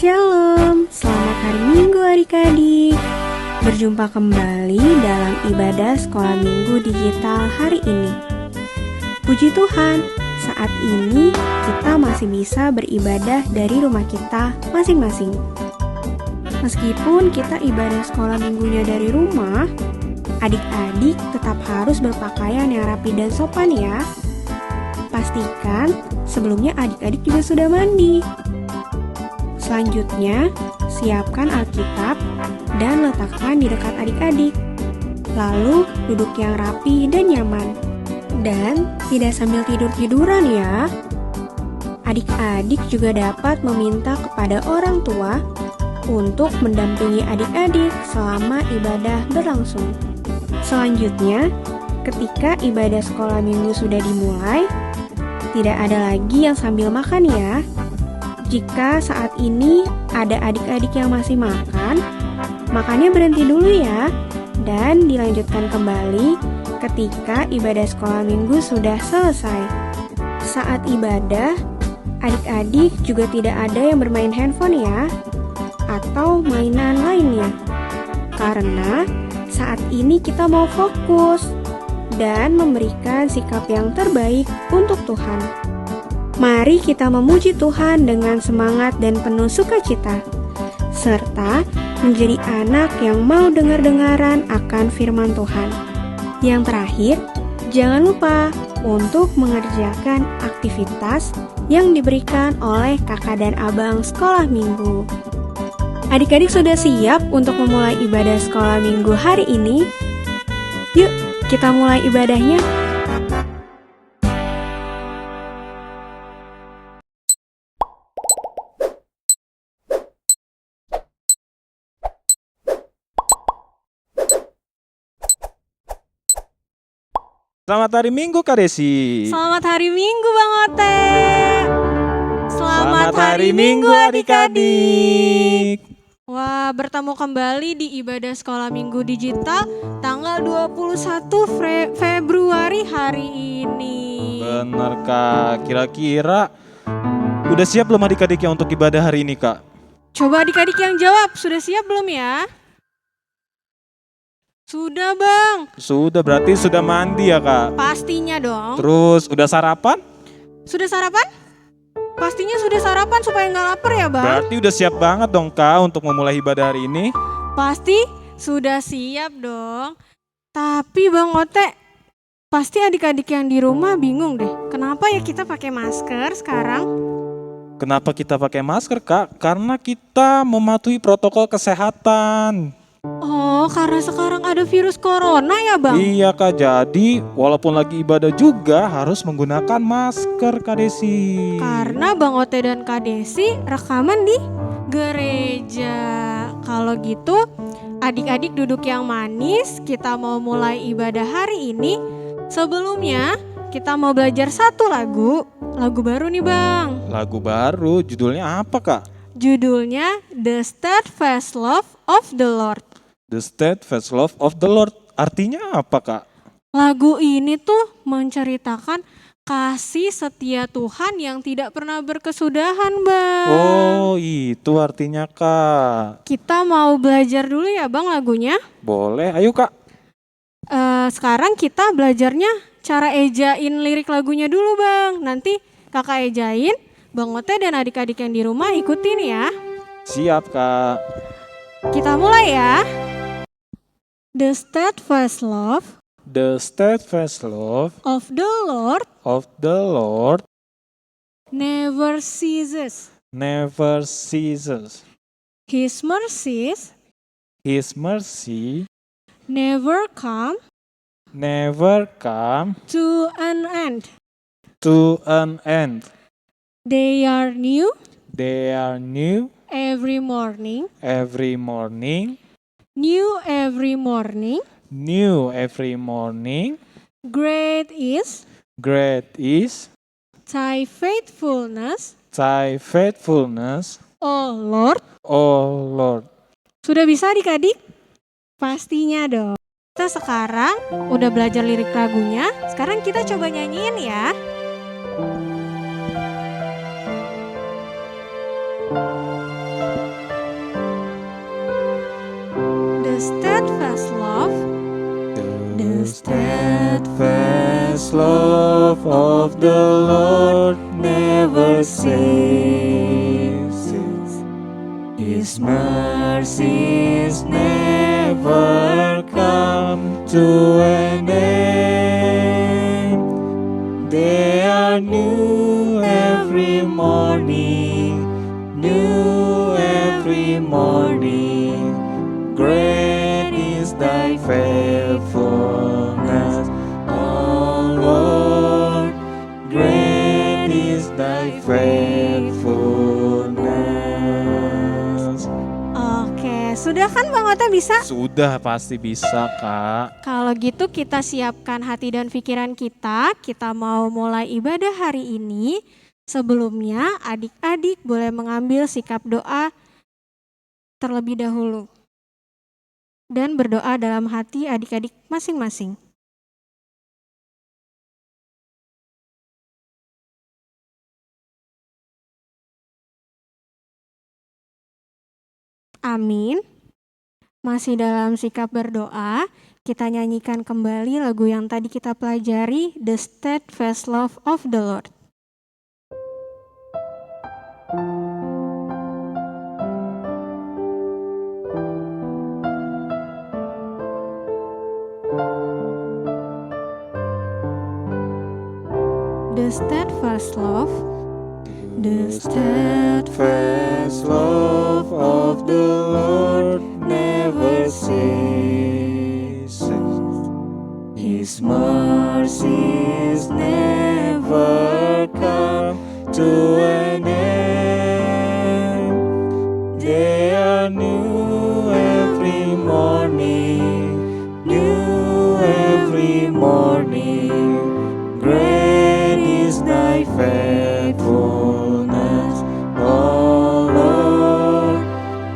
Shalom, selamat hari Minggu adik-adik. Berjumpa kembali dalam ibadah sekolah minggu digital hari ini. Puji Tuhan, saat ini kita masih bisa beribadah dari rumah kita masing-masing. Meskipun kita ibadah sekolah minggunya dari rumah, adik-adik tetap harus berpakaian yang rapi dan sopan ya. Pastikan sebelumnya adik-adik juga sudah mandi. Selanjutnya, siapkan Alkitab dan letakkan di dekat adik-adik. Lalu, duduk yang rapi dan nyaman. Dan tidak sambil tidur-tiduran ya. Adik-adik juga dapat meminta kepada orang tua untuk mendampingi adik-adik selama ibadah berlangsung. Selanjutnya, ketika ibadah sekolah minggu sudah dimulai, tidak ada lagi yang sambil makan ya. Jika saat ini ada adik-adik yang masih makan, makannya berhenti dulu ya, dan dilanjutkan kembali ketika ibadah sekolah minggu sudah selesai. Saat ibadah, adik-adik juga tidak ada yang bermain handphone ya, atau mainan lainnya. Karena saat ini kita mau fokus dan memberikan sikap yang terbaik untuk Tuhan. Mari kita memuji Tuhan dengan semangat dan penuh sukacita, serta menjadi anak yang mau dengar-dengaran akan firman Tuhan. Yang terakhir, jangan lupa untuk mengerjakan aktivitas yang diberikan oleh kakak dan abang sekolah minggu. Adik-adik sudah siap untuk memulai ibadah sekolah minggu hari ini? Yuk, kita mulai ibadahnya. Selamat hari Minggu Kak Desi. Selamat hari Minggu Bang Ote. Selamat hari Minggu adik-adik. Wah, bertemu kembali di ibadah sekolah minggu digital tanggal 21 Februari hari ini. Bener Kak, kira-kira udah siap belum adik-adik yang untuk ibadah hari ini Kak? Coba adik-adik yang jawab, sudah siap belum ya? Sudah Bang. Sudah, berarti sudah mandi ya Kak? Pastinya dong. Terus udah sarapan? Sudah sarapan? Pastinya sudah sarapan supaya nggak lapar ya Bang? Berarti udah siap banget dong Kak untuk memulai ibadah hari ini? Pasti sudah siap dong. Tapi Bang Ote, pasti adik-adik yang di rumah bingung deh. Kenapa ya kita pakai masker sekarang? Kenapa kita pakai masker Kak? Karena kita mematuhi protokol kesehatan. Oh, karena sekarang ada virus corona ya Bang? Iya Kak, jadi walaupun lagi ibadah juga harus menggunakan masker Kak Desi. Karena Bang Ote dan Kak Desi rekaman di gereja. Kalau gitu, adik-adik duduk yang manis, kita mau mulai ibadah hari ini. Sebelumnya, kita mau belajar satu lagu baru nih Bang. Lagu baru, judulnya apa Kak? Judulnya The Steadfast Love of the Lord. The Steadfast Love of the Lord. Artinya apa Kak? Lagu ini tuh menceritakan kasih setia Tuhan yang tidak pernah berkesudahan Bang. Oh itu artinya Kak. Kita mau belajar dulu ya Bang lagunya. Boleh, ayo Kak. Sekarang kita belajarnya cara ejain lirik lagunya dulu Bang. Nanti kakak ejain, Bang Ote dan adik-adik yang di rumah ikutin ya. Siap Kak. Kita mulai ya. The steadfast love The steadfast love of the Lord of the Lord never ceases. never ceases. His mercies His mercy never come never come to an end. to an end. They are new They are new every morning. every morning. New every morning. New every morning. Great is Great is thy faithfulness, thy faithfulness, O Lord. O Lord. Sudah bisa adik-adik? Pastinya dong. Kita sekarang udah belajar lirik lagunya. Sekarang kita coba nyanyiin ya. love of the Lord never ceases. His mercies never come to an end. They are new every morning, new every morning. Great is thy faithfulness, O Lord. Great is thy faithfulness. Oke, sudah kan Bang Ota bisa? Sudah pasti bisa, Kak. Kalau gitu kita siapkan hati dan pikiran kita mau mulai ibadah hari ini. Sebelumnya adik-adik boleh mengambil sikap doa terlebih dahulu. Dan berdoa dalam hati adik-adik masing-masing. Amin. Masih dalam sikap berdoa, kita nyanyikan kembali lagu yang tadi kita pelajari, The Steadfast Love of the Lord. The steadfast love, the steadfast love of the Lord never ceases. His mercies never come to an end. They are new every morning, new every morning. Great is thy faithfulness, O Lord.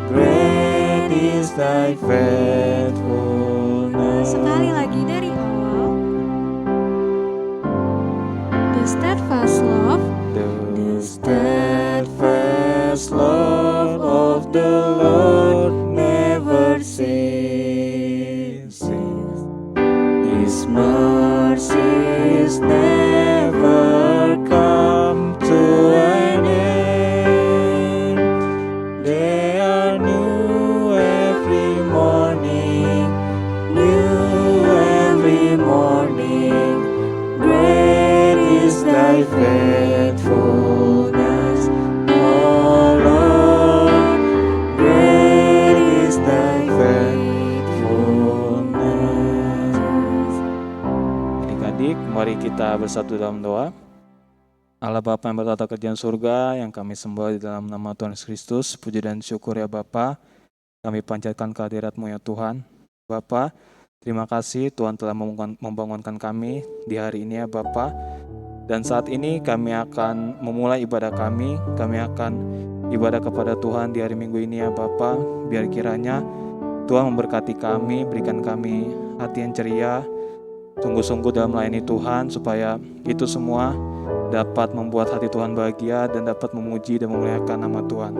Great is thy faithfulness. Sekali lagi dari awal. The steadfast love, the steadfast love of the Lord never ceases. His mercies never come to an end. They are new every morning, new every morning. Great is thy faithfulness, O Lord. Great is thy faithfulness. Adik-adik, mari kita bersatu dalam doa. Allah Bapa yang bertata kerajaan surga, yang kami sembah di dalam nama Tuhan Yesus Kristus, puji dan syukur ya Bapa. Kami panjatkan kehadirat-Mu ya Tuhan. Bapa, terima kasih Tuhan telah membangunkan kami di hari ini ya Bapa. Dan saat ini kami akan memulai ibadah kami. Kami akan ibadah kepada Tuhan di hari Minggu ini ya Bapa. Biar kiranya Tuhan memberkati kami, berikan kami hati yang ceria, sungguh-sungguh dalam melayani Tuhan, supaya itu semua dapat membuat hati Tuhan bahagia dan dapat memuji dan memuliakan nama Tuhan.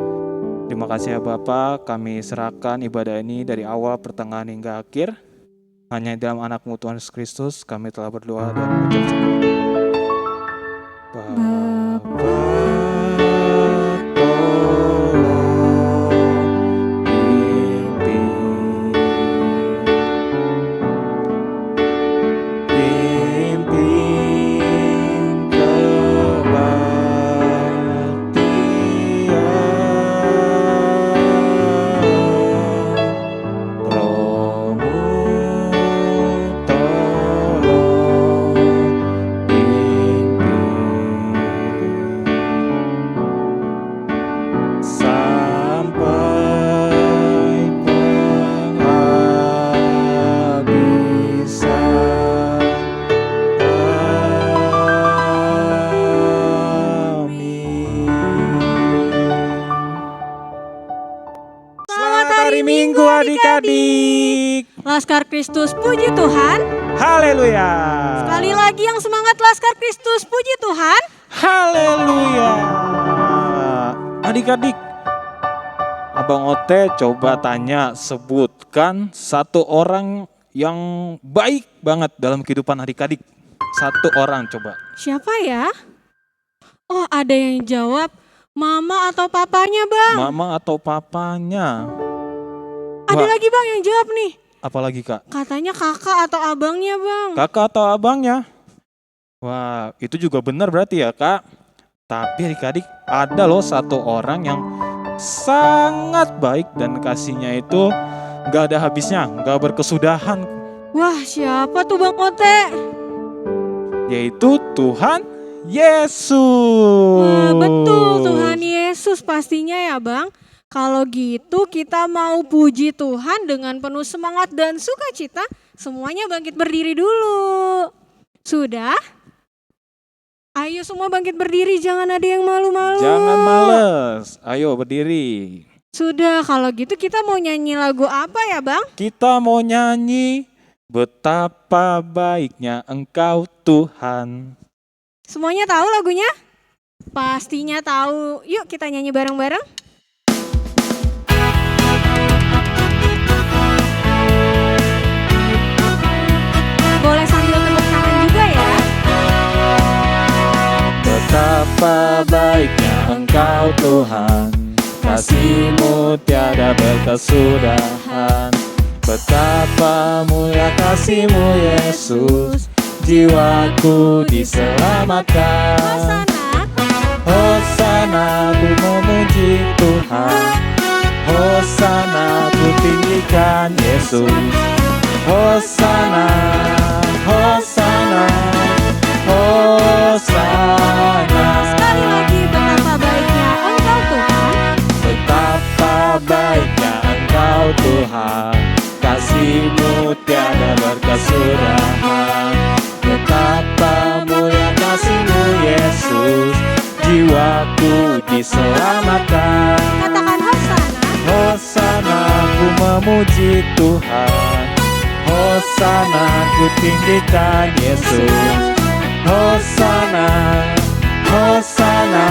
Terima kasih ya Bapa, kami serahkan ibadah ini dari awal, pertengahan hingga akhir. Hanya dalam anak-Mu Tuhan Yesus Kristus kami telah berdoa dan mengucap syukur. Bapa, adik-adik. Laskar Kristus, puji Tuhan. Haleluya. Sekali lagi yang semangat Laskar Kristus, puji Tuhan. Haleluya. Adik-adik, Abang Ote coba tanya, sebutkan satu orang yang baik banget dalam kehidupan adik-adik. Satu orang coba. Siapa ya? Oh, ada yang jawab mama atau papanya, Bang. Mama atau papanya. Ada Wah, lagi, Bang, yang jawab nih. apalagi Kak? Katanya kakak atau abangnya, Bang. Kakak atau abangnya? Wah, itu juga benar berarti ya Kak. Tapi adik-adik ada loh satu orang yang sangat baik dan kasihnya itu gak ada habisnya, gak berkesudahan. Wah, siapa tuh Bang Ote? Yaitu Tuhan Yesus. Wah, betul Tuhan Yesus pastinya ya Bang. Kalau gitu kita mau puji Tuhan dengan penuh semangat dan sukacita. Semuanya bangkit berdiri dulu. Sudah? Ayo semua bangkit berdiri, jangan ada yang malu-malu. Jangan males, ayo berdiri. Sudah, kalau gitu kita mau nyanyi lagu apa ya Bang? Kita mau nyanyi Betapa Baiknya Engkau Tuhan. Semuanya tahu lagunya? Pastinya tahu. Yuk kita nyanyi bareng-bareng. Boleh sambil tepuk tangan juga ya. Betapa baiknya Engkau Tuhan, kasih-Mu tiada berkesudahan. Betapa mulia kasih-Mu Yesus, jiwaku diselamatkan. Hosana. Hosana, ku memuji Tuhan. Hosana, ku tinggikan Yesus. Hosana, Hosana, Hosana. Sekali lagi, betapa baiknya Engkau Tuhan. Betapa baiknya Engkau Tuhan, kasih-Mu tiada berkesudahan. Betapa mulia kasih-Mu Yesus, jiwaku diselamatkan. Katakan Hosana. Hosana, ku memuji Tuhan. Hosana, ku tinggikan Yesus. Hosana, Hosana,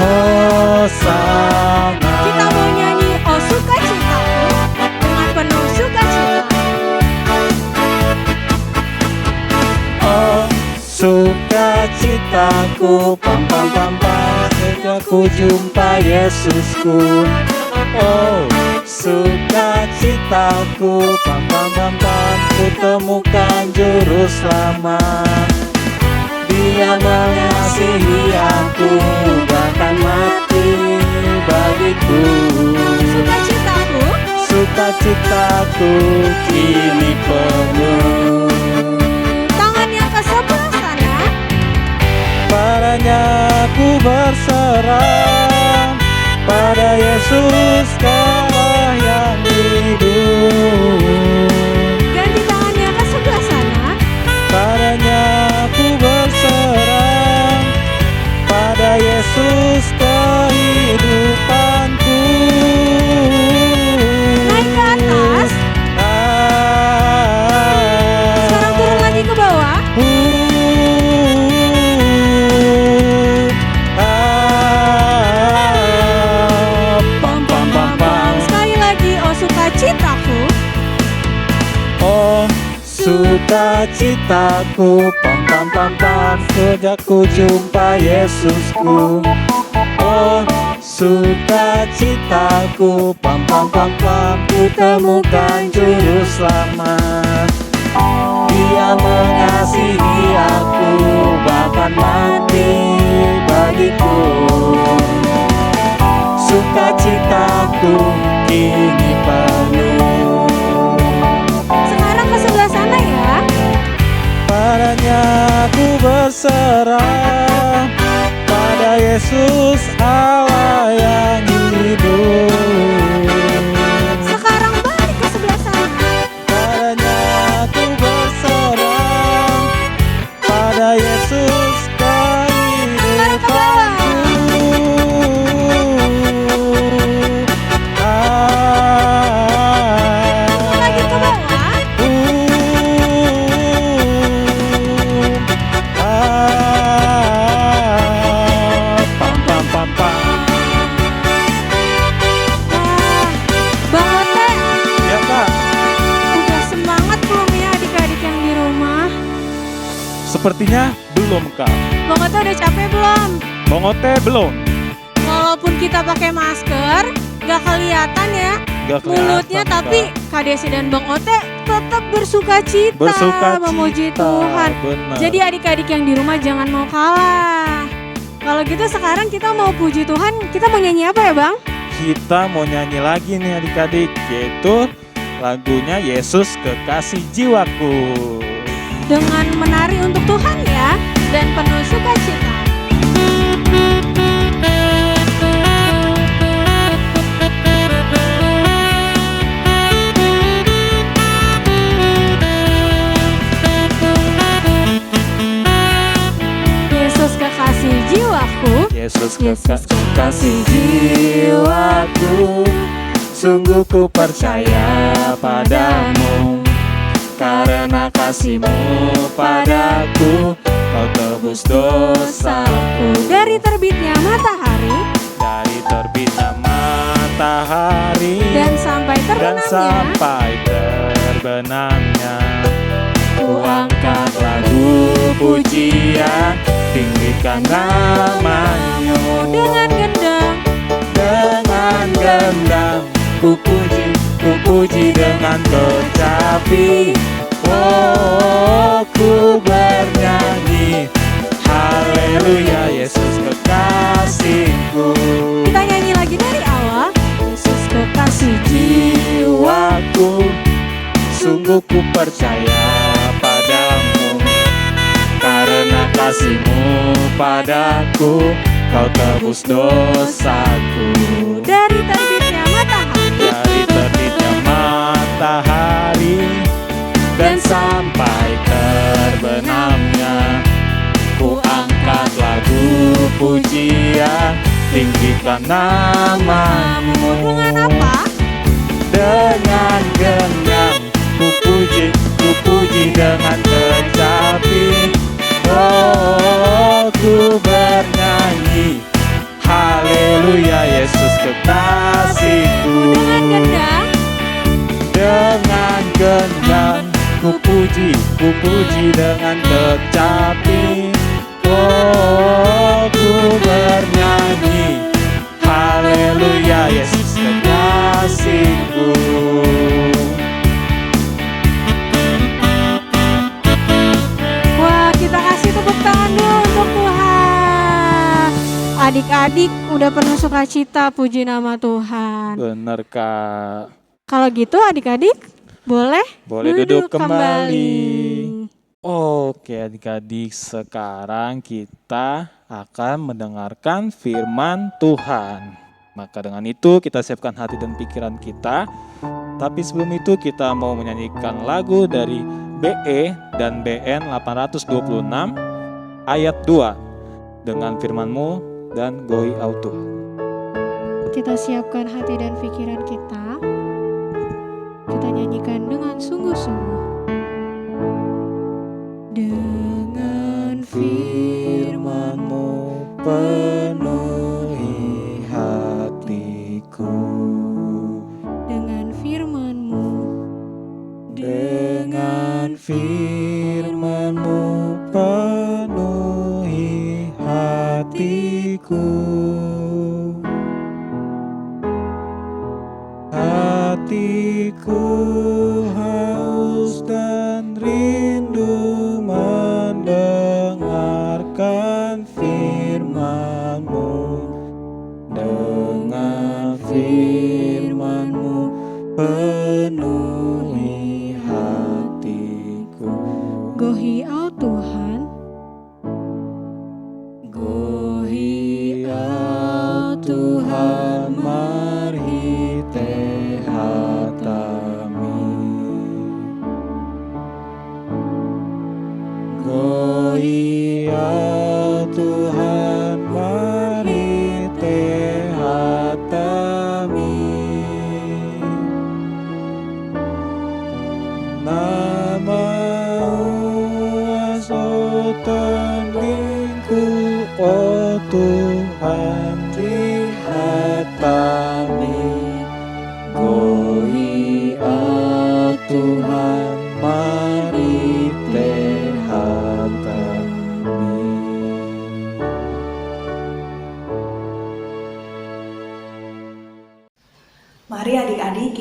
Hosana. Kita mau nyanyi Oh Sukacitaku dengan penuh sukacita. Oh sukacitaku, pam pam pam pam, sejak ku jumpa Yesusku. Oh sukacitaku, pam pam pam pam, ku temukan juru selamat. Dia mengasihi aku, bahkan mati bagiku. Sukacitaku. Sukacitaku kini penuh. Tangan yang ke sebelah sana. Padanya ku berserah, pada Yesus Allah yang hidup. Ganti tangannya ke sebelah sana. Padanya ku berserah, pada Yesus kehidupanku. Naik ke atas. Sekarang turun lagi ke bawah. Pam pam pam pam. Sekali lagi Oh Sukacitaku. Oh sukacitaku, pam pam pam pam, sejak ku jumpa Yesusku. Oh sukacitaku, pam pam pam pam, ku temukan juru selamat. Dia mengasihi aku, bahkan mati bagiku. Sukacitaku kini penuh. Sekarang ke sebelah sana ya. Padanya ku berserah, pada Yesus Allah yang hidup. Sekarang balik ke sebelah sana. Padanya ku berserah, pada Yesus kehidupanku. Lagi ke bawah. Pam pam pam pam. Sepertinya belum, Kak. Bang Ote udah capek belum? Bang Ote belum. Walaupun kita pakai masker, gak kelihatan ya Gak kelihatan, mulutnya, Kak. tapi Kak Desi dan Bang Ote tetap bersukacita, memuji Tuhan. Benar. Jadi adik-adik yang di rumah jangan mau kalah. Kalau gitu sekarang kita mau puji Tuhan, kita mau nyanyi apa ya Bang? Kita mau nyanyi lagi nih adik-adik, yaitu lagunya Yesus Kekasih Jiwaku. Dengan menari untuk Tuhan ya, dan penuh sukacita. Yesus kekasih jiwaku, Yesus Yesus Kekasih Jiwaku, sungguh ku percaya padamu. Karena kasih-Mu padaku, Kau tebus dosaku. dari terbitnya matahari Dari terbitnya matahari dan sampai dan terbenamnya, sampai terbenamnya, ku angkat lagu pujian, tinggikan nama-Mu. dengan gendang Dengan gendang ku puji dengan kecapi. Oh, ku bernyanyi, haleluya, Yesus kekasihku. kita nyanyi lagi dari awal. Yesus kekasih Jiwaku, sungguh ku percaya padamu. Karena kasih-Mu padaku, Kau tebus dosaku. dari terbitnya matahari Dari terbitnya matahari dan sampai terbenamnya, ku angkat lagu pujian, tinggikan nama-Mu. dengan apa? Dengan gendang ku puji dengan kecapi. Oh, ku bernyanyi, haleluya, Yesus kekasihku. Dengan gendang Dengan gendang ku puji dengan kecapi. Oh, ku bernyanyi, haleluya, Yesus kekasihku. Wah, kita kasih tepuk tangan dulu untuk Tuhan. Adik-adik udah penuh sukacita, puji nama Tuhan. Benar, Kak. Kalau gitu adik-adik boleh Duduk kembali. Oke adik-adik, sekarang kita akan mendengarkan firman Tuhan. Maka dengan itu kita siapkan hati dan pikiran kita. Tapi sebelum itu kita mau menyanyikan lagu dari BE dan BN 826 ayat 2 dengan firman-Mu dan Gohi au Tuhan. kita siapkan hati dan pikiran kita. Kita nyanyikan dengan sungguh-sungguh. Dengan Firman-Mu penuhi hatiku. dengan firman-Mu, Dengan firman-Mu penuhi hatiku. Hatiku haus dan rindu mendengarkan firman-Mu. Dengan firman-Mu penuhi hatiku. Gohi au Tuhan, Gohi au Tuhan marhite hatami. Gohi au Tuhan marhite hatami. Nama-Mu asotan lingku, oh Tuhan di hatami. Gohi au Tuhan marhite hatami.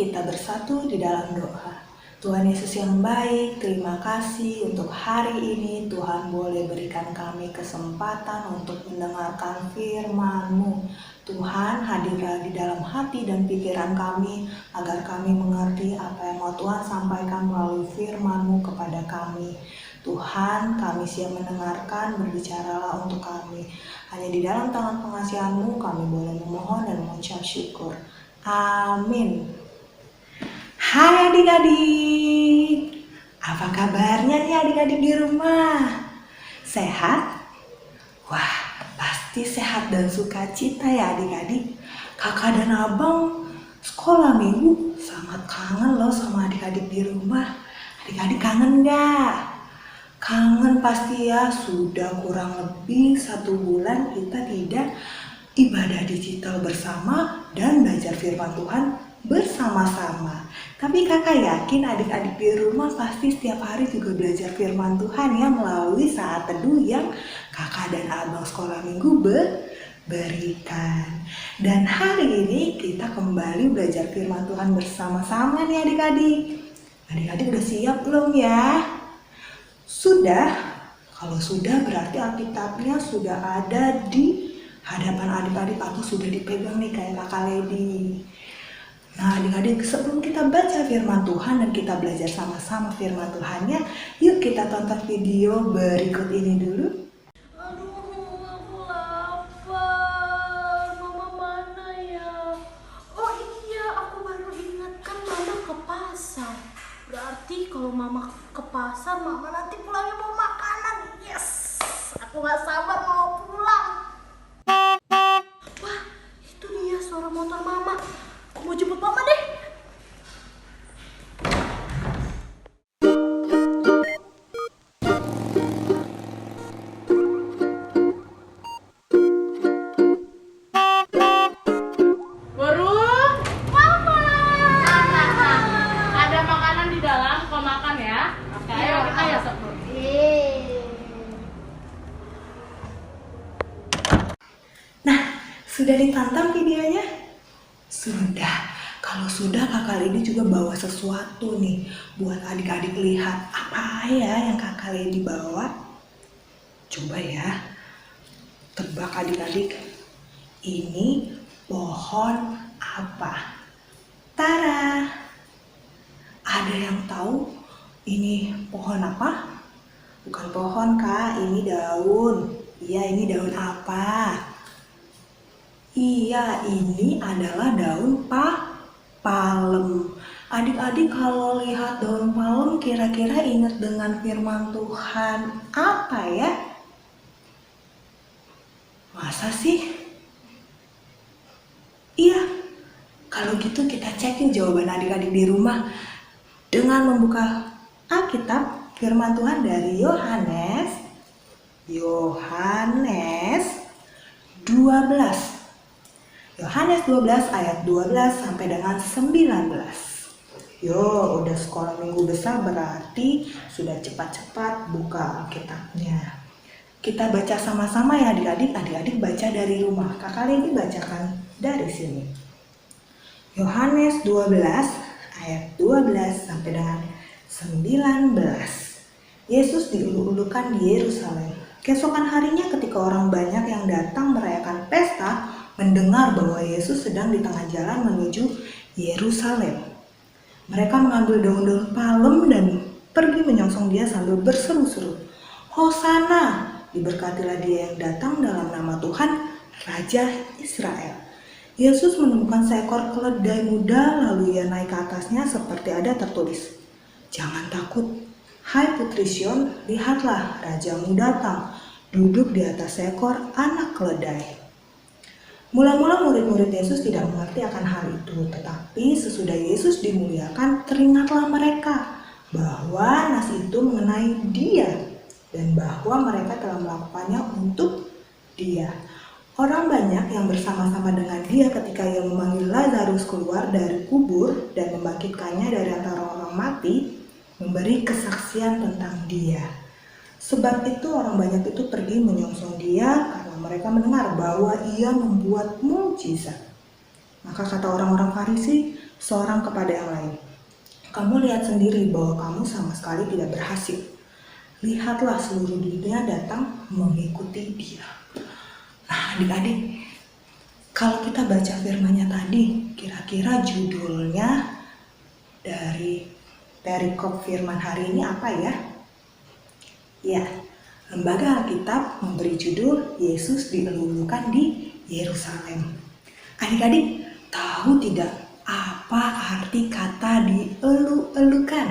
kita bersatu di dalam doa. Tuhan Yesus yang baik, terima kasih untuk hari ini Tuhan boleh berikan kami kesempatan untuk mendengarkan firman-Mu. Tuhan hadirlah di dalam hati dan pikiran kami agar kami mengerti apa yang mau Tuhan sampaikan melalui firman-Mu kepada kami. Tuhan, kami siap mendengarkan, berbicaralah untuk kami. Hanya di dalam tangan pengasihan-Mu kami boleh memohon dan mengucap syukur. Amin. Hai adik-adik, apa kabarnya nih adik-adik di rumah? Sehat? Wah, pasti sehat dan sukacita ya adik-adik. Kakak dan abang sekolah minggu sangat kangen loh sama adik-adik di rumah. Adik-adik kangen gak? Kangen pasti ya, sudah kurang lebih 1 bulan kita tidak ibadah digital bersama dan belajar firman Tuhan bersama-sama. Tapi kakak yakin adik-adik di rumah pasti setiap hari juga belajar firman Tuhan ya melalui saat teduh yang kakak dan abang sekolah minggu berikan. Dan hari ini kita kembali belajar firman Tuhan bersama-sama nih adik-adik. Adik-adik udah siap belum ya? Sudah? Kalau sudah berarti Alkitabnya sudah ada di hadapan adik-adik atau sudah dipegang nih kayak kakak Lady. Nah adik-adik, sebelum kita baca firman Tuhan dan kita belajar sama-sama firman Tuhannya, yuk kita tonton video berikut ini dulu. Aduh, aku lapar. Mama mana ya? Oh iya, aku baru ingatkan mama ke pasar. Berarti kalau mama ke pasar, mama nanti pulangnya bawa makanan. Yes, aku gak sabar mau pulang. Wah, itu dia suara motor mama. Aku mau jemput mama deh. Burung, mama. Ada makanan di dalam, kau makan ya. Oke, ayo kita ya sebelum. Nah, sudah ditonton videonya? Sudah. Kalau sudah, kakak Lady juga bawa sesuatu nih buat adik-adik lihat. Apa ya yang kakak Lady bawa? Coba ya, tebak adik-adik. Ini pohon apa? Tara! Ada yang tahu ini pohon apa? Bukan pohon kak, ini daun. Iya, ini daun apa? Iya, ini adalah daun palem. Adik-adik kalau lihat daun palem kira-kira ingat dengan firman Tuhan apa ya? Masa sih? Iya, kalau gitu kita cekin jawaban adik-adik di rumah dengan membuka Alkitab firman Tuhan dari Yohanes 12. Yohanes 12 ayat 12 sampai dengan 19. Yo, udah sekolah minggu besar berarti sudah cepat-cepat buka Alkitabnya. Kita baca sama-sama ya adik-adik. Adik-adik baca dari rumah. Kakak Lady bacakan dari sini. Yohanes 12 ayat 12 sampai dengan 19. Yesus diuluk-ulukan di Yerusalem. Keesokan harinya ketika orang banyak yang datang merayakan pesta mendengar bahwa Yesus sedang di tengah jalan menuju Yerusalem. Mereka mengambil daun-daun palem dan pergi menyongsong dia sambil berseru-seru, Hosana, diberkatilah dia yang datang dalam nama Tuhan, Raja Israel. Yesus menemukan seekor keledai muda, lalu ia naik ke atasnya seperti ada tertulis, jangan takut, hai putri Sion, lihatlah rajamu datang, duduk di atas seekor anak keledai. Mula-mula murid-murid Yesus tidak mengerti akan hal itu, tetapi sesudah Yesus dimuliakan, teringatlah mereka bahwa nas itu mengenai dia dan bahwa mereka telah melakukannya untuk dia. Orang banyak yang bersama-sama dengan dia ketika ia memanggil Lazarus keluar dari kubur dan membangkitkannya dari antara orang mati, memberi kesaksian tentang dia. Sebab itu orang banyak itu pergi menyongsong dia karena mereka mendengar bahwa ia membuat mukjizat. Maka kata orang-orang Farisi seorang kepada yang lain, "Kamu lihat sendiri bahwa kamu sama sekali tidak berhasil. Lihatlah seluruh dunia datang mengikuti dia." Nah adik-adik, kalau kita baca firman-Nya tadi, kira-kira judulnya dari perikop firman hari ini apa ya? Ya, Lembaga Alkitab memberi judul Yesus dielulukan di Yerusalem. Adik-adik, tahu tidak apa arti kata dielu-elukan?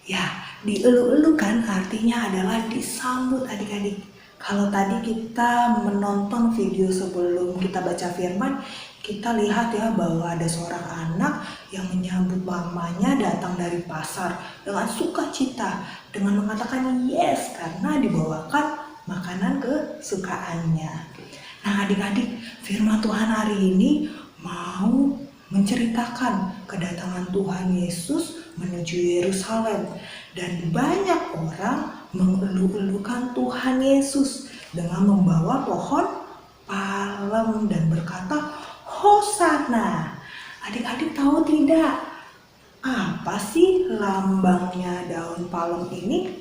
Ya, dielu-elukan artinya adalah disambut adik-adik. Kalau tadi kita menonton video sebelum kita baca firman, kita lihat ya bahwa ada seorang anak yang menyambut mamanya datang dari pasar dengan sukacita, dengan mengatakan yes karena dibawakan makanan kesukaannya. Nah adik-adik, firman Tuhan hari ini mau menceritakan kedatangan Tuhan Yesus menuju Yerusalem, dan banyak orang mengeluh-elukan Tuhan Yesus dengan membawa pohon palem dan berkata, "Hosana." Adik-adik tahu tidak apa sih lambangnya daun palem ini?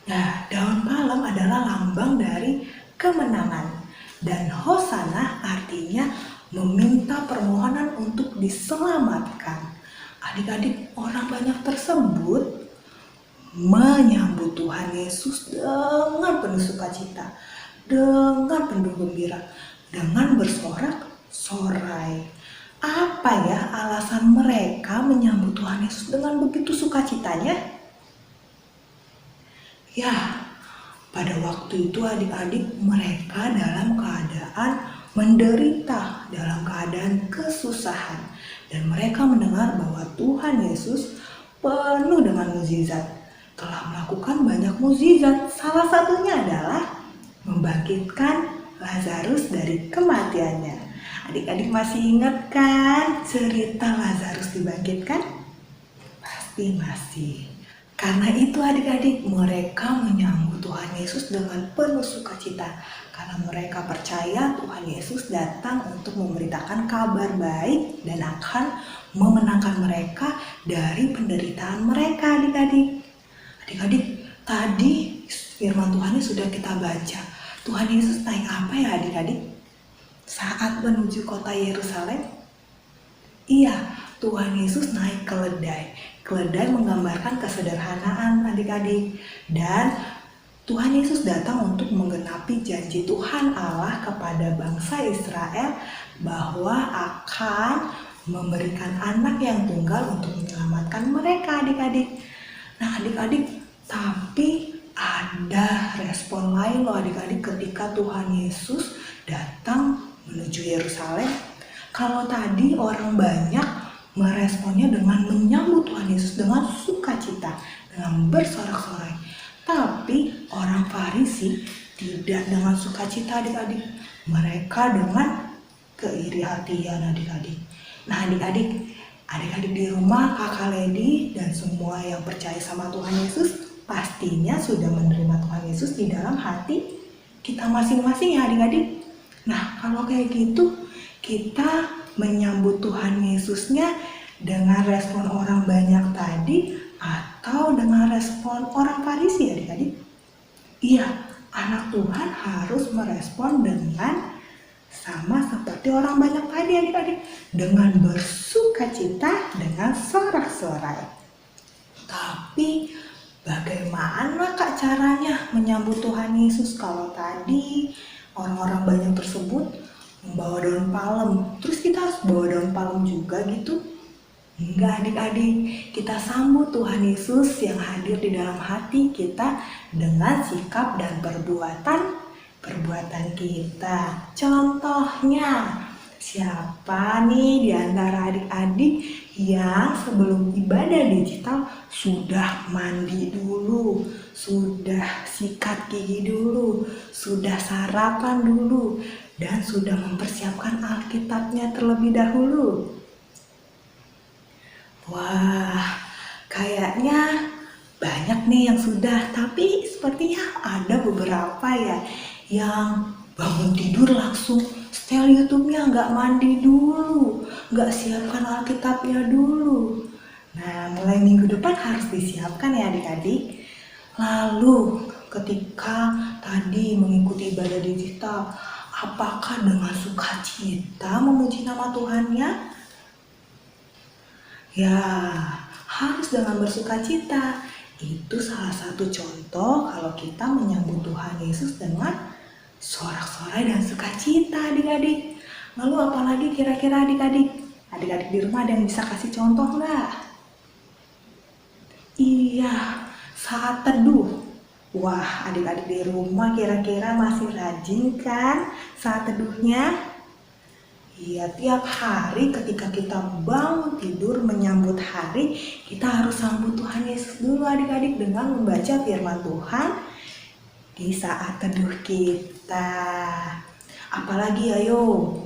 Nah, daun palem adalah lambang dari kemenangan, dan hosana artinya meminta permohonan untuk diselamatkan. Adik-adik, orang banyak tersebut menyambut Tuhan Yesus dengan penuh sukacita, dengan penuh gembira, dengan bersorak-sorai. Apa ya alasan mereka menyambut Tuhan Yesus dengan begitu sukacitanya? Ya, pada waktu itu adik-adik, mereka dalam keadaan menderita, dalam keadaan kesusahan, dan mereka mendengar bahwa Tuhan Yesus penuh dengan mukjizat, telah melakukan banyak mukjizat. Salah satunya adalah membangkitkan Lazarus dari kematiannya. Adik-adik masih ingat kan cerita Lazarus dibangkitkan? Pasti masih. Karena itu adik-adik, mereka menyambut Tuhan Yesus dengan penuh sukacita. Karena mereka percaya Tuhan Yesus datang untuk memberitakan kabar baik dan akan memenangkan mereka dari penderitaan mereka adik-adik. Adik-adik, tadi firman Tuhannya sudah kita baca. Tuhan Yesus naik apa ya adik-adik? Saat menuju kota Yerusalem? Iya, Tuhan Yesus naik keledai. Keledai menggambarkan kesederhanaan adik-adik. Dan Tuhan Yesus datang untuk menggenapi janji Tuhan Allah kepada bangsa Israel bahwa akan memberikan anak yang tunggal untuk menyelamatkan mereka adik-adik. Nah adik-adik, tapi ada respon lain loh adik-adik ketika Tuhan Yesus datang menuju Yerusalem. Kalau tadi orang banyak meresponnya dengan menyambut Tuhan Yesus dengan sukacita, dengan bersorak-sorai. Tapi orang Farisi tidak dengan sukacita adik-adik. Mereka dengan keiri hatian adik-adik. Nah adik-adik di rumah, kakak Lady dan semua yang percaya sama Tuhan Yesus pastinya sudah menerima Tuhan Yesus di dalam hati kita masing-masing ya adik-adik. Nah kalau kayak gitu, kita menyambut Tuhan Yesusnya dengan respon orang banyak tadi atau dengan respon orang Farisi adik-adik? Iya, anak Tuhan harus merespon dengan sama seperti orang banyak tadi adik-adik, dengan bersukacita, dengan sorak-sorai. Tapi bagaimana Kak caranya menyambut Tuhan Yesus kalau tadi orang-orang banyak tersebut membawa daun palem, terus kita harus bawa daun palem juga gitu? Enggak adik-adik, kita sambut Tuhan Yesus yang hadir di dalam hati kita dengan sikap dan perbuatan kita. Contohnya, siapa nih di antara adik-adik yang sebelum ibadah digital sudah mandi dulu, sudah sikat gigi dulu, sudah sarapan dulu, dan sudah mempersiapkan Alkitabnya terlebih dahulu? Wah, kayaknya banyak nih yang sudah, tapi sepertinya ada beberapa ya yang bangun tidur langsung setel YouTube-nya, nggak mandi dulu, nggak siapkan Alkitabnya dulu. Nah, mulai minggu depan harus disiapkan ya adik-adik. Lalu, ketika tadi mengikuti ibadah digital, apakah dengan sukacita memuji nama Tuhannya? Ya, harus dengan bersukacita. Itu salah satu contoh kalau kita menyambut Tuhan Yesus dengan sorak-sorai dan sukacita adik-adik. Lalu apalagi kira-kira adik-adik? Adik-adik di rumah ada yang bisa kasih contoh nggak? Iya, saat teduh. Wah, adik-adik di rumah kira-kira masih rajin kan saat teduhnya? Iya, tiap hari ketika kita bangun tidur menyambut hari, kita harus sambut Tuhan Yesus dulu adik-adik dengan membaca firman Tuhan di saat teduh kita. Apalagi ayo?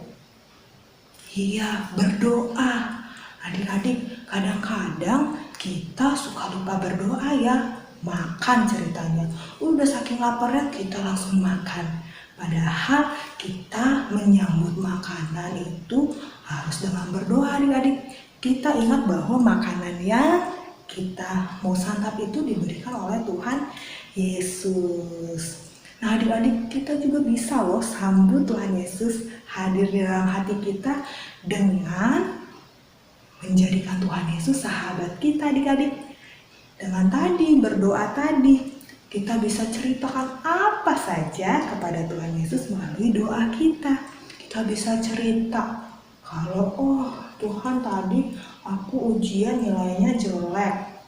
Iya, berdoa. Adik-adik, kadang-kadang kita suka lupa berdoa ya. Makan ceritanya. Udah saking laparnya kita langsung makan. Padahal kita menyambut makanan itu harus dengan berdoa adik-adik. Kita ingat bahwa makanan yang kita mau santap itu diberikan oleh Tuhan Yesus. Nah adik-adik, kita juga bisa loh sambut Tuhan Yesus hadir di dalam hati kita dengan menjadikan Tuhan Yesus sahabat kita adik-adik. Dengan tadi berdoa tadi, kita bisa ceritakan apa saja kepada Tuhan Yesus melalui doa kita. Kita bisa cerita kalau Tuhan tadi aku ujian nilainya jelek.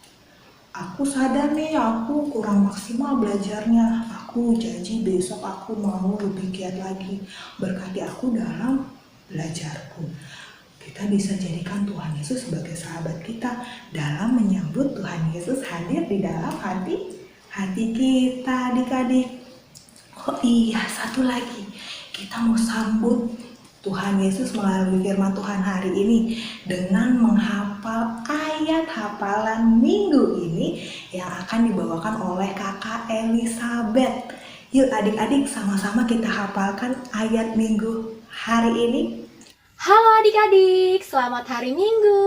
Aku sadar nih aku kurang maksimal belajarnya. Aku janji besok aku mau lebih giat lagi. Berkati aku dalam belajarku. Kita bisa jadikan Tuhan Yesus sebagai sahabat kita dalam menyambut Tuhan Yesus hadir di dalam hati kita adik-adik. Oh iya, satu lagi. Kita mau sambut Tuhan Yesus melalui firman Tuhan hari ini dengan menghafal ayat hafalan minggu ini yang akan dibawakan oleh kakak Elizabeth. Yuk adik-adik sama-sama kita hafalkan ayat minggu hari ini. Halo adik-adik, selamat hari Minggu.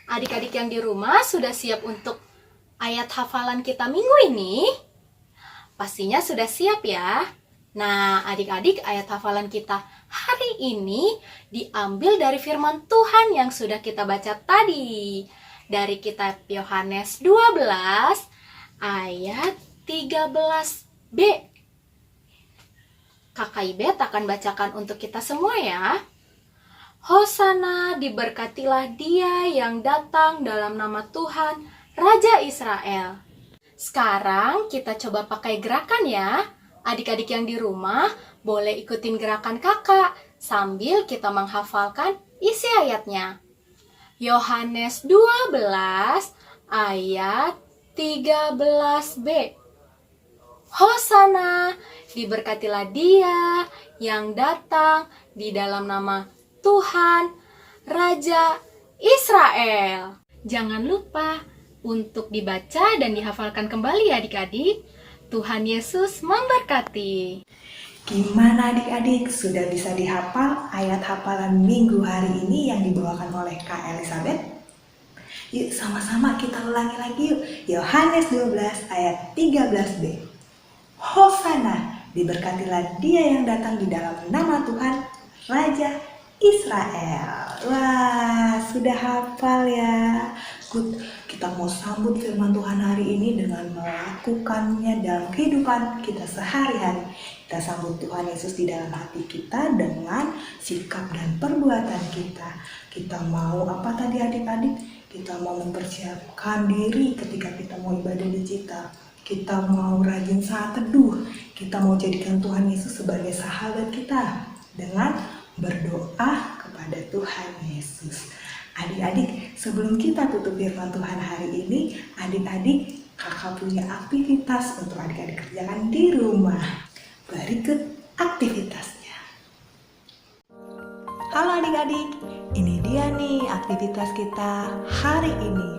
Adik-adik yang di rumah sudah siap untuk ayat hafalan kita minggu ini? Pastinya sudah siap ya. Nah, adik-adik, ayat hafalan kita hari ini diambil dari firman Tuhan yang sudah kita baca tadi. Dari kitab Yohanes 12 ayat 13b. Kakak Ibet akan bacakan untuk kita semua ya. Hosana, diberkatilah dia yang datang dalam nama Tuhan, Raja Israel. Sekarang kita coba pakai gerakan ya. Adik-adik yang di rumah boleh ikutin gerakan kakak sambil kita menghafalkan isi ayatnya. Yohanes 12 ayat 13b. Hosana, diberkatilah dia yang datang di dalam nama Tuhan, Raja Israel. Jangan lupa untuk dibaca dan dihafalkan kembali ya adik-adik. Tuhan Yesus memberkati. Gimana adik-adik? Sudah bisa dihafal ayat hafalan minggu hari ini yang dibawakan oleh Kak Elizabeth? Yuk sama-sama kita ulangi lagi yuk. Yohanes 12 ayat 13b. Hosana, diberkatilah dia yang datang di dalam nama Tuhan, Raja Israel. Wah, sudah hafal ya. Good. Kita mau sambut firman Tuhan hari ini dengan melakukannya dalam kehidupan kita sehari-hari. Kita sambut Tuhan Yesus di dalam hati kita dengan sikap dan perbuatan kita. Kita mau apa tadi adik-adik? Kita mau mempersiapkan diri ketika kita mau ibadah digital. Kita mau rajin saat teduh. Kita mau jadikan Tuhan Yesus sebagai sahabat kita dengan berdoa kepada Tuhan Yesus. Adik-adik, sebelum kita tutup firman Tuhan hari ini, adik-adik kakak punya aktivitas untuk adik-adik kerjakan di rumah. Berikut aktivitasnya. Halo adik-adik, ini dia nih aktivitas kita hari ini.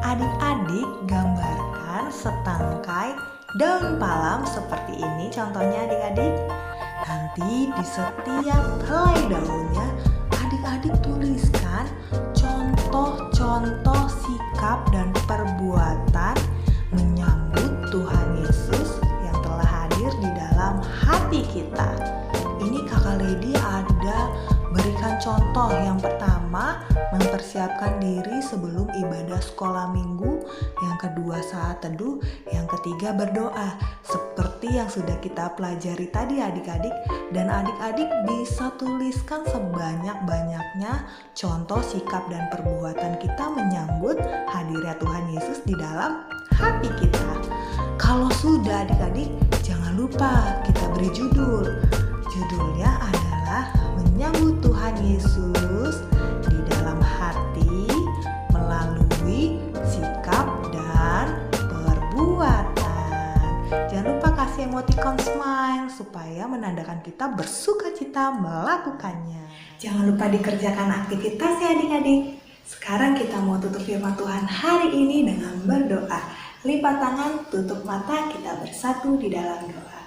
Adik-adik gambarkan setangkai daun palem seperti ini contohnya adik-adik. Nanti di setiap helai daunnya adik-adik tuliskan contoh-contoh sikap dan perbuatan menyambut Tuhan Yesus yang telah hadir di dalam hati kita. Ini Kakak Lady ada berikan contoh. Yang pertama, mempersiapkan diri sebelum ibadah sekolah minggu. Yang kedua, saat teduh. Yang ketiga, berdoa. Seperti yang sudah kita pelajari tadi adik-adik. Dan adik-adik bisa tuliskan sebanyak-banyaknya contoh sikap dan perbuatan kita menyambut hadirnya Tuhan Yesus di dalam hati kita. Kalau sudah adik-adik, jangan lupa kita beri judul. Judulnya adalah menyambut Tuhan Yesus di dalam hati melalui sikap dan perbuatan. Jangan lupa kasih emoticon smile supaya menandakan kita bersukacita melakukannya. Jangan lupa dikerjakan aktivitas ya adik-adik. Sekarang kita mau tutup firman Tuhan hari ini dengan berdoa. Lipat tangan, tutup mata, kita bersatu di dalam doa.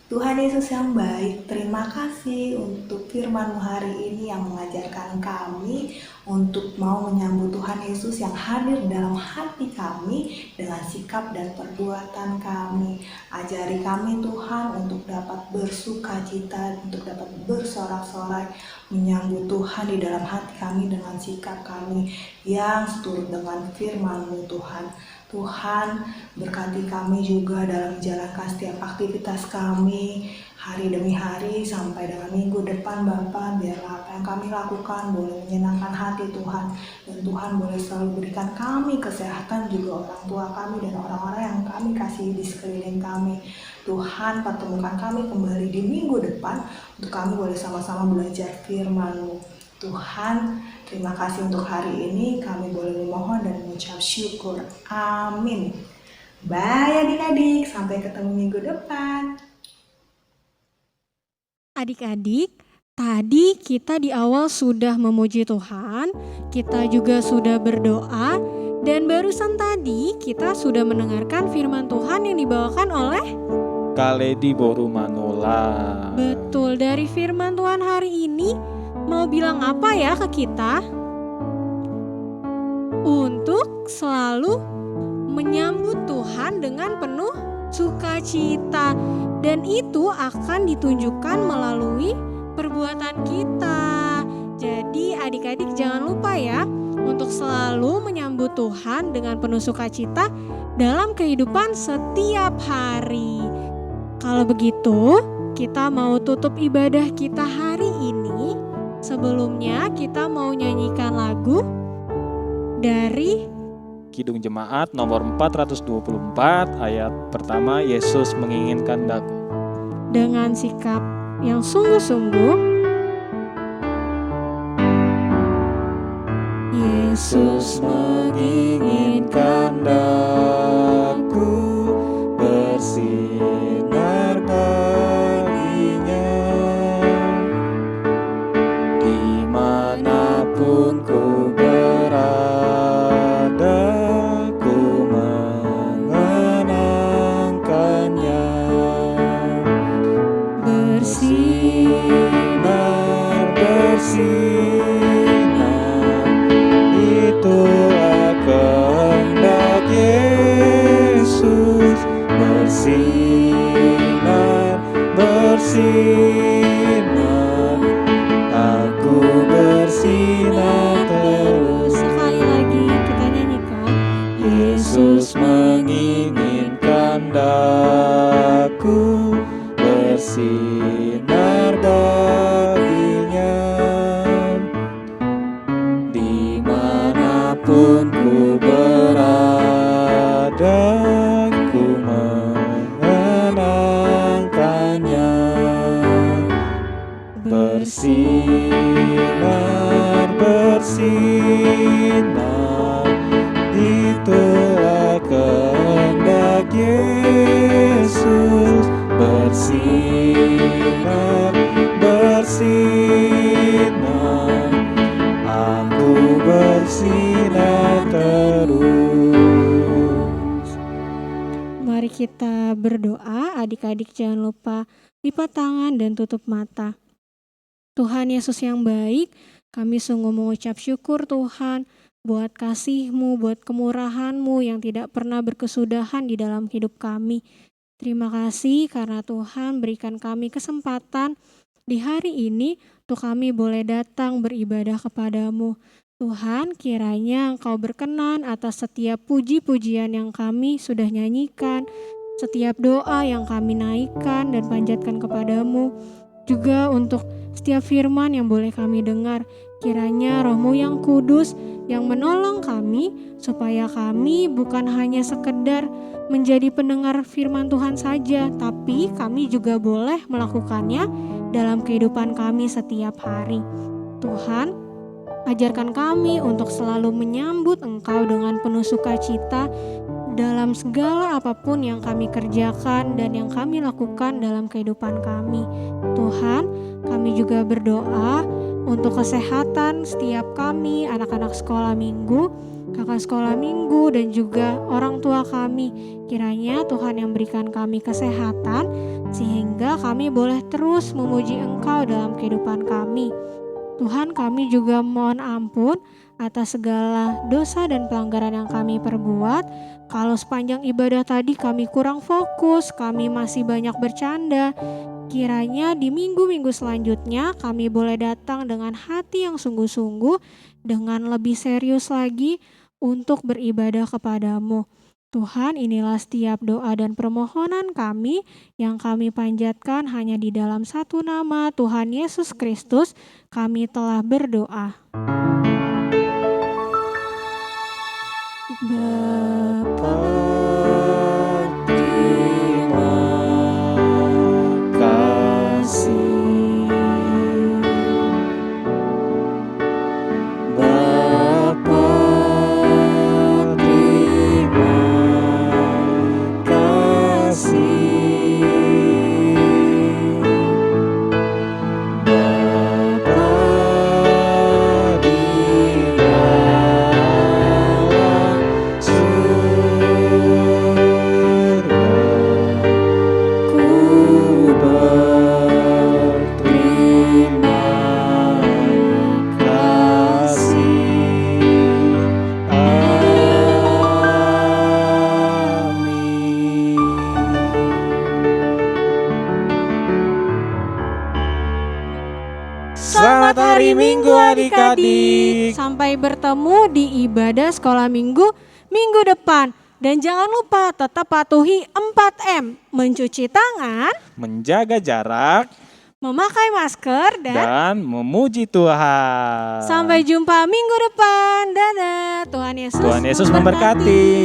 Tuhan Yesus yang baik, terima kasih untuk firman-Mu hari ini yang mengajarkan kami untuk mau menyambut Tuhan Yesus yang hadir dalam hati kami dengan sikap dan perbuatan kami. Ajari kami Tuhan untuk dapat bersukacita, untuk dapat bersorak-sorai menyambut Tuhan di dalam hati kami dengan sikap kami yang seturut dengan firman-Mu Tuhan. Tuhan berkati kami juga dalam menjalankan setiap aktivitas kami hari demi hari sampai dengan minggu depan Bapa. Biarlah apa yang kami lakukan boleh menyenangkan hati Tuhan, dan Tuhan boleh selalu berikan kami kesehatan juga orang tua kami dan orang-orang yang kami kasih di sekeliling kami. Tuhan pertemukan kami kembali di minggu depan untuk kami boleh sama-sama belajar firman-Mu. Tuhan, terima kasih untuk hari ini kami boleh memohon dan mengucap syukur. Amin. Bye adik-adik, sampai ketemu minggu depan. Adik-adik, tadi kita di awal sudah memuji Tuhan, kita juga sudah berdoa, dan barusan tadi kita sudah mendengarkan firman Tuhan yang dibawakan oleh Kak Lady Boru Manola. Betul, dari firman Tuhan hari ini mau bilang apa ya ke kita? Untuk selalu menyambut Tuhan dengan penuh sukacita, dan itu akan ditunjukkan melalui perbuatan kita. Jadi adik-adik jangan lupa ya untuk selalu menyambut Tuhan dengan penuh sukacita dalam kehidupan setiap hari. Kalau begitu, kita mau tutup ibadah kita hari ini. Sebelumnya kita mau nyanyikan lagu dari Kidung Jemaat nomor 424 ayat pertama, Yesus menginginkan daku. dengan sikap yang sungguh-sungguh. Yesus menginginkan daku bersinar baginya, dimanapun ku berada, ku mengenangkannya. Bersinar, bersinar, itulah kehendak Yesus. Bersinar, bersinar, aku bersinar terus. Sekali lagi kita nyanyikan. Yesus menginginkan daku bersinar baginya, dimanapun ku berada, ku mengenangkannya. Bersinar, bersinar, itulah kehendak Yesus. Bersinar, bersinar, aku bersinar terus. Mari kita berdoa adik adik-adik jangan lupa lipat tangan dan tutup mata. Tuhan Yesus yang baik, kami sungguh mengucap syukur Tuhan buat kasih-Mu, buat kemurahan-Mu yang tidak pernah berkesudahan di dalam hidup kami. Terima kasih karena Tuhan berikan kami kesempatan di hari ini untuk kami boleh datang beribadah kepadamu. Tuhan, kiranya Engkau berkenan atas setiap puji-pujian yang kami sudah nyanyikan, setiap doa yang kami naikkan dan panjatkan kepadamu, juga untuk setiap firman yang boleh kami dengar. Kiranya Roh-Mu yang kudus yang menolong kami, supaya kami bukan hanya sekedar menjadi pendengar firman Tuhan saja, tapi kami juga boleh melakukannya dalam kehidupan kami setiap hari. Tuhan, ajarkan kami untuk selalu menyambut Engkau dengan penuh sukacita dalam segala apapun yang kami kerjakan dan yang kami lakukan dalam kehidupan kami. Tuhan, kami juga berdoa untuk kesehatan setiap kami, anak-anak sekolah minggu, kakak sekolah minggu, dan juga orang tua kami. Kiranya Tuhan yang berikan kami kesehatan, sehingga kami boleh terus memuji Engkau dalam kehidupan kami. Tuhan, kami juga mohon ampun atas segala dosa dan pelanggaran yang kami perbuat. Kalau sepanjang ibadah tadi kami kurang fokus, kami masih banyak bercanda, kiranya di minggu-minggu selanjutnya kami boleh datang dengan hati yang sungguh-sungguh, dengan lebih serius lagi untuk beribadah kepadamu. Tuhan, inilah setiap doa dan permohonan kami yang kami panjatkan hanya di dalam satu nama, Tuhan Yesus Kristus, kami telah berdoa. Bapa, terima kasih. Bapa, terima kasih. Bapa di dalam surga, ku berterima kasih. Amin. Selamat hari Minggu adik-adik. Sampai bertemu di ibadah sekolah minggu depan. Dan jangan lupa tetap patuhi 4M. Mencuci tangan, Menjaga jarak memakai masker, dan dan memuji Tuhan. sampai jumpa minggu depan. Dadah. Tuhan Yesus Tuhan Yesus memberkati.